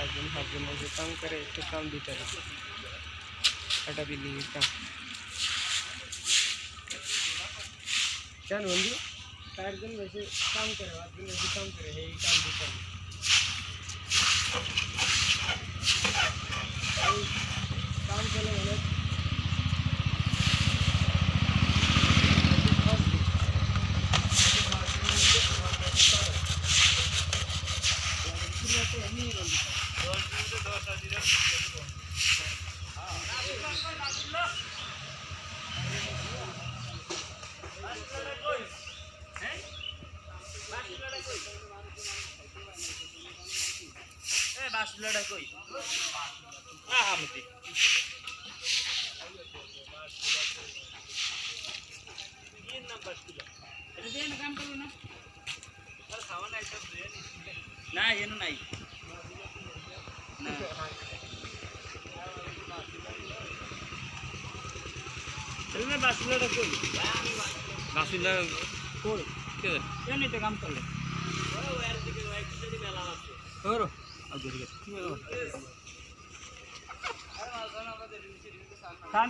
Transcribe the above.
4 জন 5 জন এসে কাম করে, একটু কাম দিতে হবে একটা বিল্ডিংয়ের কাম। কেন বন্ধু 4 জন বেশি কাম করে, 5 জন বেশি কাম করে, এই কাম দিতে হবে। এই কাম চলে মানে বাসুলাটা কই না এনে নাই বাসুলাটা কই বাসুলা কই এনে তো কাম করলে খান